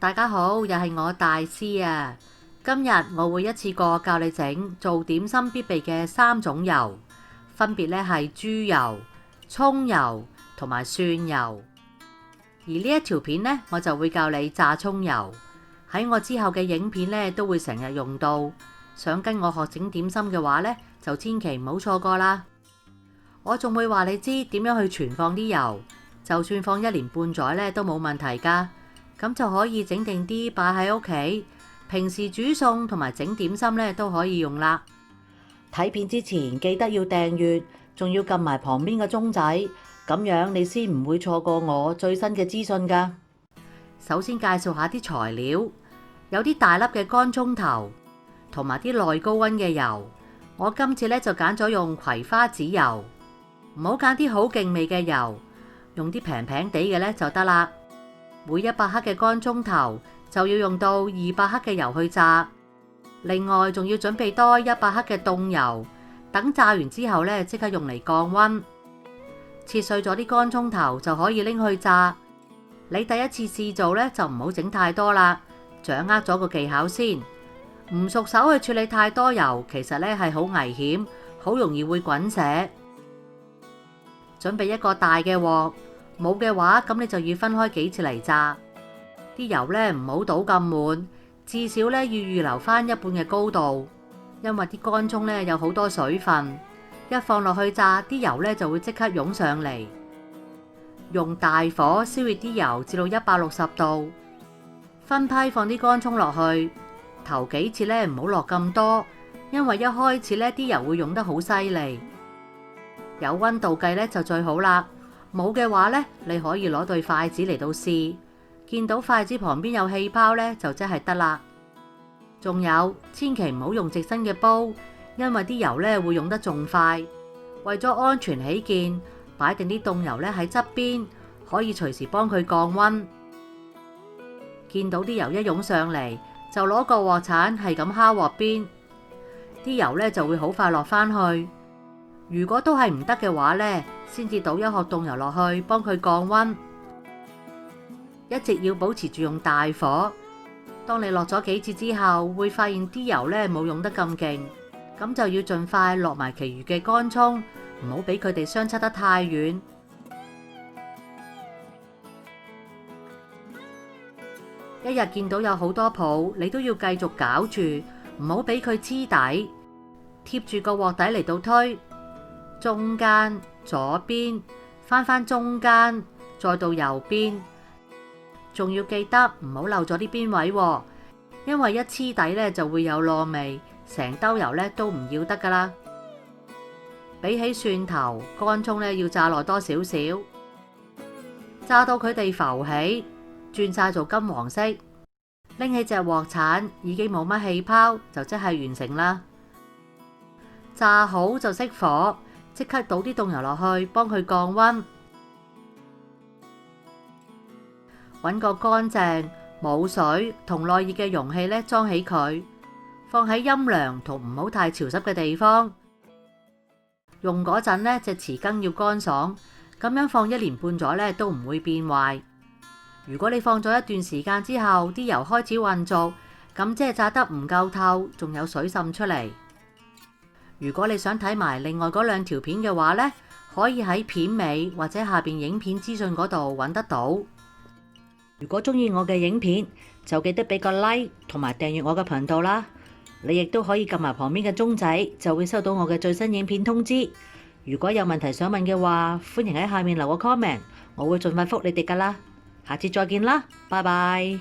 大家好，又係我大師啊！今日我會一次過教你整做點心必備嘅3種油，分別咧係豬油、蔥油同埋蒜油。而呢一條片呢，我就會教你炸蔥油。喺我之後嘅影片呢，都會成日用到。想跟我學整點心嘅話呢，就千祈唔好錯過啦。我仲會話你知點樣去存放啲油，就算放1年半載呢，都冇問題㗎。咁就可以整定啲擺喺屋企，平時煮餸同埋整點心呢都可以用啦。睇片之前記得要訂閱，仲要撳埋旁邊嘅鐘仔，咁樣你先唔會錯過我最新嘅資訊㗎。首先介紹下啲材料，有啲大粒嘅乾葱頭，同埋啲耐高溫嘅油。我今次呢就揀咗用葵花籽油，唔好揀啲好勁味嘅油，用啲平平地嘅呢就得啦。每100克嘅乾葱頭就要用到200克嘅油去炸，另外仲要準備多100克嘅凍油，等炸完之後呢，即刻用嚟降溫。切碎咗啲乾葱頭就可以拎去炸。你第一次試做呢，就唔好整太多啦，掌握咗個技巧先。唔熟手去處理太多油，其實呢係好危險，好容易會滾瀉。準備一個大嘅鑊。冇嘅話，咁你就要分開幾次嚟炸。啲油呢唔好倒咁滿，至少呢要預留翻1半嘅高度，因為啲乾葱呢有好多水分，一放落去炸，啲油呢就會即刻湧上嚟。用大火燒熱啲油至到160度，分批放啲乾葱落去。頭幾次呢唔好落咁多，因為一開始呢啲油會湧得好犀利。有溫度計呢就最好啦。冇嘅話呢，你可以攞對筷子嚟到試，見到筷子旁邊有氣泡呢，就即係得啦。仲有，千祈唔好用直身嘅煲，因為啲油呢會湧得仲快。為咗安全起見，擺定啲凍油呢喺側邊，可以隨時幫佢降溫。見到啲油一湧上嚟，就攞個鑊鏟係咁敲鑊邊，啲油呢就會好快落返去。如果都係唔得嘅話呢，先至倒1殼凍油落去幫佢降溫。一直要保持住用大火。當你落咗幾次之後，會發現啲油呢冇湧得咁勁，咁就要盡快落埋其餘嘅乾葱，唔好俾佢哋相差得太遠。一日見到有好多泡，你都要繼續攪住，唔好俾佢黐底，貼住個鑊底嚟到推。中間、左邊，翻中間，再到右邊，仲要記得唔好漏咗啲邊位喎，因為一黐底呢就會有燶味，成兜油呢都唔要得噶啦。比起蒜頭、乾葱呢要炸耐多少少，炸到佢哋浮起，轉晒做金黃色，拎起隻鑊鏟，已經冇乜氣泡，就即係完成啦。炸好就熄火。即刻倒啲凍油落去，幫佢降溫。揾個乾淨、冇水同耐熱嘅容器呢，裝起佢，放喺陰涼同唔好太潮濕嘅地方。用嗰陣呢，隻匙羹要乾爽，咁樣放1年半載呢都唔會變壞。如果你放咗一段時間之後，啲油開始混濁，咁即係炸得唔夠透，仲有水滲出嚟。如果你想睇埋另外嗰2條片嘅話呢，可以喺片尾或者下邊影片資訊嗰度揾得到。如果中意我嘅影片，就記得俾個 like 同埋訂閱我嘅頻道啦。你亦都可以撳埋旁邊嘅鐘仔，就會收到我嘅最新影片通知。如果有問題想問嘅話，歡迎喺下面留個 comment，我會盡快覆你哋㗎啦。下次再見啦，拜拜。